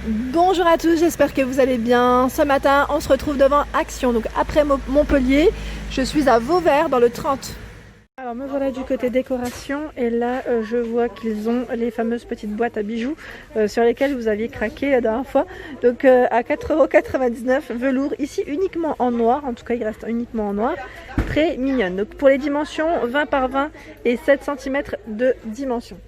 Bonjour à tous, j'espère que vous allez bien. Ce matin, on se retrouve devant Action, donc après Montpellier. Je suis à Vauvert dans le 30. Alors me voilà du côté décoration et là je vois qu'ils ont les fameuses petites boîtes à bijoux sur lesquelles vous aviez craqué la dernière fois. Donc à 4,99 € velours, ici uniquement en noir, en tout cas il reste uniquement en noir. Très mignonne. Donc pour les dimensions 20 par 20 et 7 cm de dimension.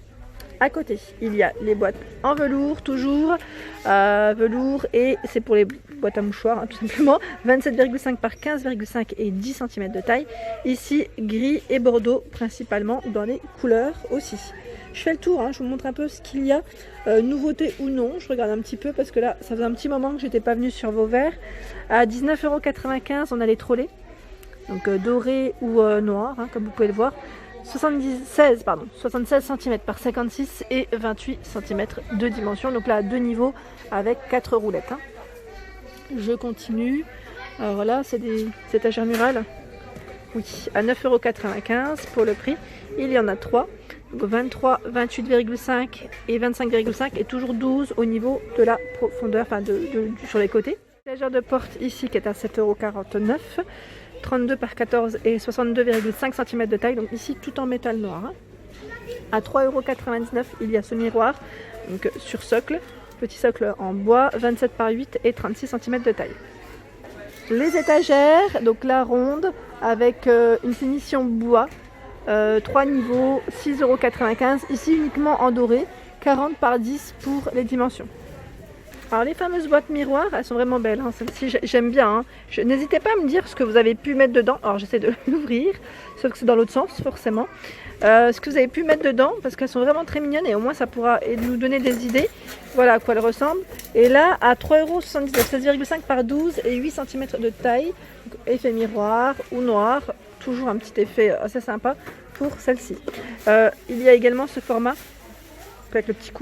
À côté, il y a les boîtes en velours, toujours velours, et c'est pour les boîtes à mouchoirs, hein, tout simplement. 27,5 par 15,5 et 10 cm de taille. Ici, gris et bordeaux, principalement dans les couleurs aussi. Je fais le tour, hein, je vous montre un peu ce qu'il y a, nouveauté ou non. Je regarde un petit peu parce que là, ça faisait un petit moment que j'étais pas venue sur Vauvert. À 19,95 €, on a les trolley, donc doré ou noir, hein, comme vous pouvez le voir. 76 cm par 56 et 28 cm de dimension. Donc là, à deux niveaux avec 4 roulettes. Hein. Je continue. Alors voilà, c'est des étagères murales. Oui, à 9,95 € pour le prix. Il y en a 3. Donc 23, 28,5 et 25,5 et toujours 12 au niveau de la profondeur, enfin sur les côtés. Étagère de porte ici qui est à 7,49 €. 32 par 14 et 62,5 cm de taille, donc ici tout en métal noir. Hein. À 3,99 € il y a ce miroir, donc sur socle, petit socle en bois, 27 par 8 et 36 cm de taille. Les étagères, donc la ronde avec une finition bois, 3 niveaux, 6,95 €, ici uniquement en doré, 40 par 10 pour les dimensions. Alors les fameuses boîtes miroirs, elles sont vraiment belles, hein. Celle-ci j'aime bien. Hein. N'hésitez pas à me dire ce que vous avez pu mettre dedans. Alors j'essaie de l'ouvrir, sauf que c'est dans l'autre sens forcément. Ce que vous avez pu mettre dedans, parce qu'elles sont vraiment très mignonnes et au moins ça pourra nous donner des idées. Voilà à quoi elles ressemblent. Et là à 3,79 €, 16,5 par 12 et 8 cm de taille. Donc, effet miroir ou noir, toujours un petit effet assez sympa pour celle-ci. Il y a également ce format, avec le petit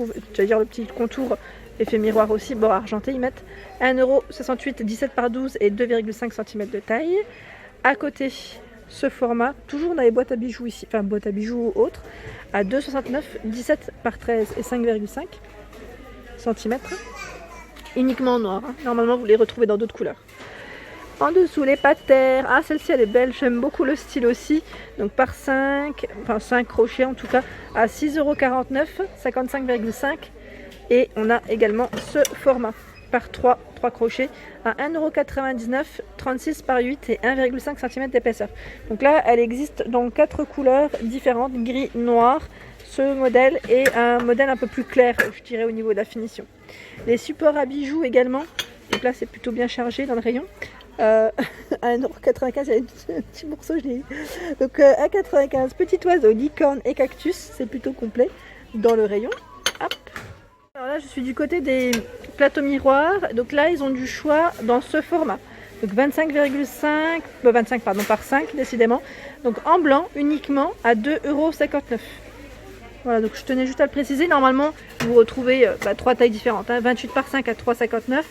contour. Effet miroir aussi, bord argenté, ils mettent 1,68 €, 17 par 12 et 2,5 cm de taille. À côté, ce format, toujours dans les boîtes à bijoux ici, enfin boîtes à bijoux ou autres, à 2,69 €, 17 par 13 et 5,5 cm. Uniquement en noir, hein. Normalement vous les retrouvez dans d'autres couleurs. En dessous, les patères. Ah, celle-ci elle est belle, j'aime beaucoup le style aussi. Donc par 5, enfin 5 crochets en tout cas, à 6,49 €, 55,5 €. Et on a également ce format par 3 crochets à 1,99 €, 36 par 8 et 1,5 cm d'épaisseur. Donc là, elle existe dans 4 couleurs différentes, gris, noir, ce modèle et un modèle un peu plus clair, je dirais, au niveau de la finition. Les supports à bijoux également. Donc là, c'est plutôt bien chargé dans le rayon. À 1,95 €, il y a un petit morceau, je l'ai eu. Donc à 95, petit oiseau, licorne et cactus, c'est plutôt complet dans le rayon. Hop. Alors là je suis du côté des plateaux miroirs, donc là ils ont du choix dans ce format, donc 25,5 par 5 décidément, donc en blanc uniquement à 2,59 €. Voilà, donc je tenais juste à le préciser, normalement vous retrouvez 3 tailles différentes, hein, 28 par 5 à 3,59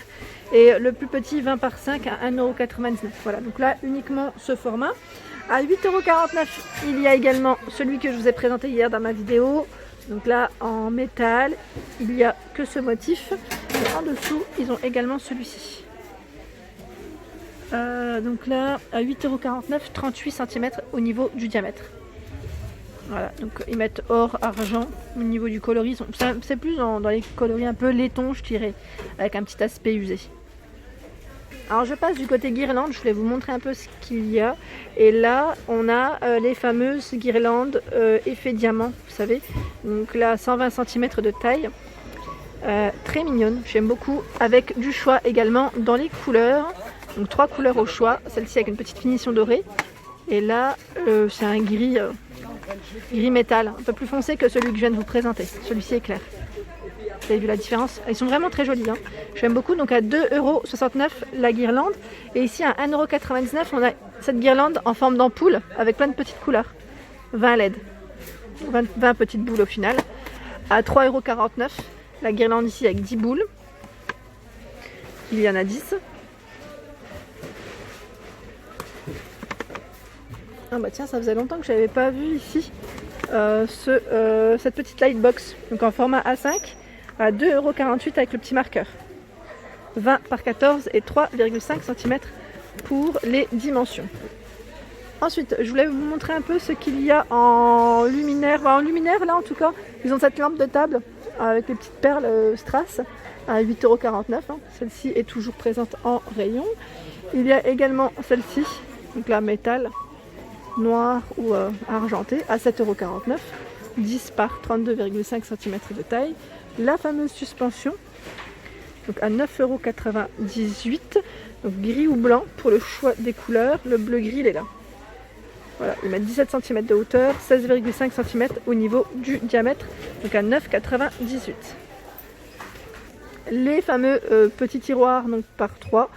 € et le plus petit 20 par 5 à 1,99 €. Voilà, donc là uniquement ce format. À 8,49 € il y a également celui que je vous ai présenté hier dans ma vidéo. Donc là en métal, il n'y a que ce motif. Et en dessous, ils ont également celui-ci. Donc là, à 8,49 €, 38 cm au niveau du diamètre. Voilà, donc ils mettent or, argent au niveau du coloris. C'est plus dans les coloris un peu laiton, je dirais, avec un petit aspect usé. Alors je passe du côté guirlande, je voulais vous montrer un peu ce qu'il y a. Et là, on a les fameuses guirlandes effet diamant, vous savez. Donc là, 120 cm de taille. Très mignonne, j'aime beaucoup. Avec du choix également dans les couleurs. Donc 3 couleurs au choix. Celle-ci avec une petite finition dorée. Et là, c'est un gris métal, un peu plus foncé que celui que je viens de vous présenter. Celui-ci est clair. Vous avez vu la différence? Ils sont vraiment très jolis. Hein. J'aime beaucoup. Donc à 2,69 € la guirlande. Et ici à 1,99 €, on a cette guirlande en forme d'ampoule avec plein de petites couleurs. 20 LED. 20 petites boules au final. À 3,49 € la guirlande ici avec 10 boules. Il y en a 10. Ah bah tiens, ça faisait longtemps que je n'avais pas vu ici cette petite lightbox. Donc en format A5. À 2,48 € avec le petit marqueur. 20 par 14 et 3,5 cm pour les dimensions. Ensuite, je voulais vous montrer un peu ce qu'il y a en luminaire. En luminaire, là en tout cas, ils ont cette lampe de table avec les petites perles strass à 8,49 €. Hein. Celle-ci est toujours présente en rayon. Il y a également celle-ci, donc la métal, noire ou argentée, à 7,49 €. 10 par 32,5 cm de taille. La fameuse suspension, donc à 9,98 €. Donc gris ou blanc pour le choix des couleurs. Le bleu-gris, il est là. Voilà, ils mettent 17 cm de hauteur, 16,5 cm au niveau du diamètre, donc à 9,98 €. Les fameux petits tiroirs, donc par 3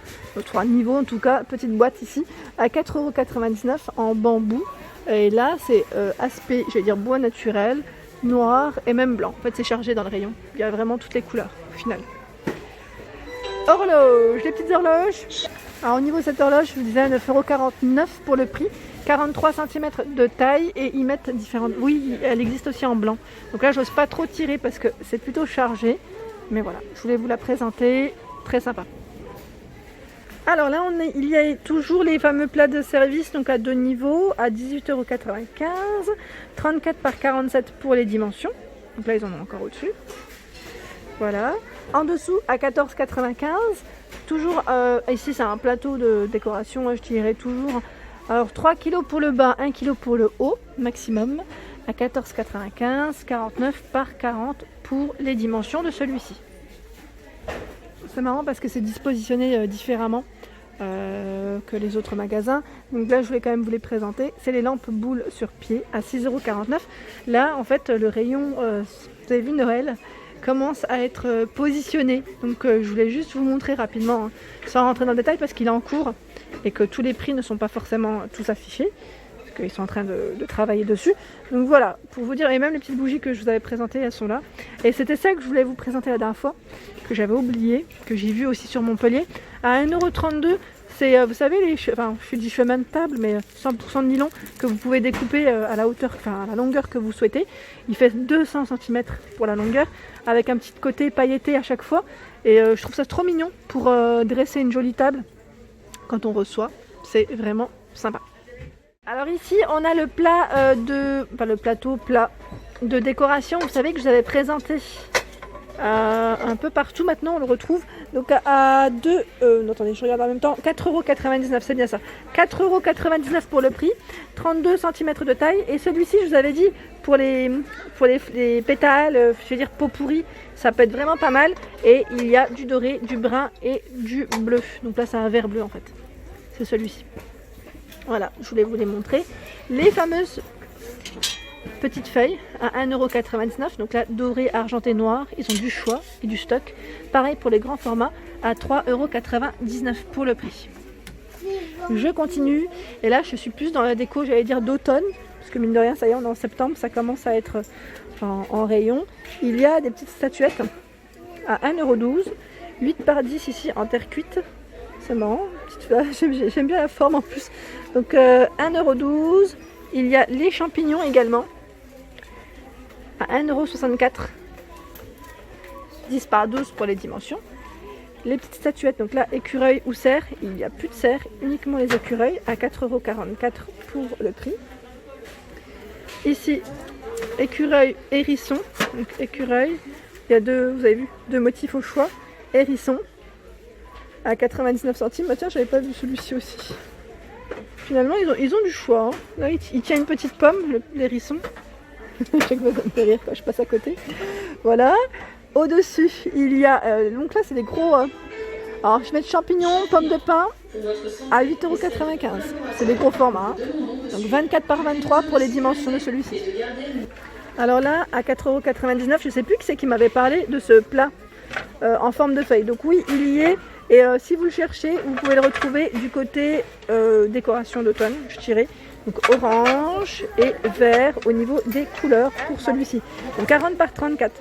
niveaux en tout cas, petite boîte ici, à 4,99 € en bambou. Et là, c'est aspect, j'allais dire bois naturel, noir et même blanc. En fait, c'est chargé dans le rayon. Il y a vraiment toutes les couleurs au final. Horloge, les petites horloges. Alors au niveau de cette horloge, je vous disais 9,49 € pour le prix. 43 cm de taille et ils mettent différentes... Oui, elle existe aussi en blanc. Donc là, j'ose pas trop tirer parce que c'est plutôt chargé. Mais voilà, je voulais vous la présenter. Très sympa. Alors là, il y a toujours les fameux plats de service, donc à 2 niveaux, à 18,95 €. 34 par 47 pour les dimensions. Donc là, ils en ont encore au-dessus. Voilà. En dessous, à 14,95 €. Toujours, ici, c'est un plateau de décoration, je dirais toujours... Alors 3 kg pour le bas, 1 kg pour le haut, maximum, à 14,95 €, 49 par 40 pour les dimensions de celui-ci. C'est marrant parce que c'est dispositionné différemment que les autres magasins. Donc là, je voulais quand même vous les présenter. C'est les lampes boules sur pied à 6,49 €. Là, en fait, le rayon, vous avez vu Noël, commence à être positionné. Donc je voulais juste vous montrer rapidement, hein, sans rentrer dans le détail parce qu'il est en cours et que tous les prix ne sont pas forcément tous affichés, parce qu'ils sont en train de travailler dessus. Donc voilà, pour vous dire, et même les petites bougies que je vous avais présentées, elles sont là. Et c'était ça que je voulais vous présenter la dernière fois, que j'avais oublié, que j'ai vu aussi sur Montpellier, à 1,32 €. C'est, vous savez, je dis chemin de table, mais 100% de nylon que vous pouvez découper à la hauteur, à la longueur que vous souhaitez. Il fait 200 cm pour la longueur, avec un petit côté pailleté à chaque fois. Et je trouve ça trop mignon pour dresser une jolie table quand on reçoit. C'est vraiment sympa. Alors ici, on a le plat le plateau plat de décoration. Vous savez que je vous avais présenté un peu partout. Maintenant, on le retrouve. Donc à 2, attendez, je regarde en même temps, 4,99 €, c'est bien ça. 4,99 € pour le prix, 32 cm de taille. Et celui-ci, je vous avais dit, pour les pétales, je veux dire pot pourri, ça peut être vraiment pas mal. Et il y a du doré, du brun et du bleu. Donc là, c'est un vert bleu en fait. C'est celui-ci. Voilà, je voulais vous les montrer. Les fameuses petites feuilles à 1,99 €. Donc là, doré, argenté, noir. Ils ont du choix et du stock. Pareil pour les grands formats à 3,99 € pour le prix. Je continue. Et là, je suis plus dans la déco, j'allais dire d'automne. Parce que mine de rien, ça y est, on est en septembre. Ça commence à être en rayon. Il y a des petites statuettes à 1,12 €. 8 par 10 ici en terre cuite. C'est marrant. J'aime bien la forme en plus. Donc 1,12 €. Il y a les champignons également à 1,64 €. 10 par 12 pour les dimensions. Les petites statuettes, donc là, écureuil ou cerf, il n'y a plus de cerf, uniquement les écureuils à 4,44 € pour le prix. Ici, écureuil, hérisson, donc écureuil, il y a vous avez vu, deux motifs au choix, hérisson à 99 centimes. Bah tiens, j'avais pas vu celui-ci aussi. Finalement, ils ont du choix. Hein. Là, il tient une petite pomme, l'hérisson. Chaque fois, ça me fait rire quand je passe à côté. Voilà. Au-dessus, il y a... donc là, c'est des gros... alors, je mets champignons, pommes de pin à 8,95 €. C'est des gros formats. Hein. Donc 24 par 23 pour les dimensions de celui-ci. Alors là, à 4,99 €, je ne sais plus qui c'est qui m'avait parlé de ce plat en forme de feuille. Donc oui, il y est. Et si vous le cherchez, vous pouvez le retrouver du côté décoration d'automne, je dirais. Donc orange et vert au niveau des couleurs pour celui-ci. Donc 40 par 34.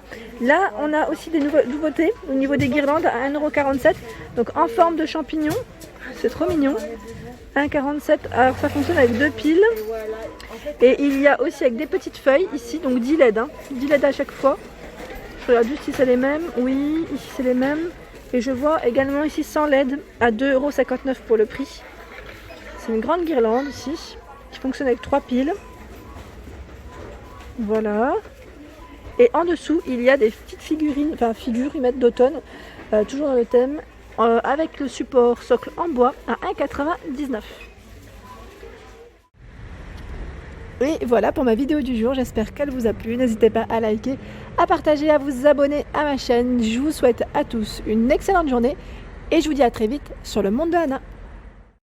Là, on a aussi des nouveautés au niveau des guirlandes à 1,47 €. Donc en forme de champignon. C'est trop mignon. 1,47 €. Alors ça fonctionne avec 2 piles. Et il y a aussi avec des petites feuilles ici. Donc 10 LED. Hein. 10 LED à chaque fois. Je regarde juste si c'est les mêmes. Oui, ici c'est les mêmes. Et je vois également ici sans LED à 2,59 € pour le prix. C'est une grande guirlande ici, qui fonctionne avec 3 piles. Voilà. Et en dessous, il y a des petites figurines, enfin figures, ils mettent d'automne, toujours dans le thème, avec le support socle en bois à 1,99 €. Et voilà pour ma vidéo du jour, j'espère qu'elle vous a plu. N'hésitez pas à liker, à partager, à vous abonner à ma chaîne. Je vous souhaite à tous une excellente journée et je vous dis à très vite sur le monde de Anna.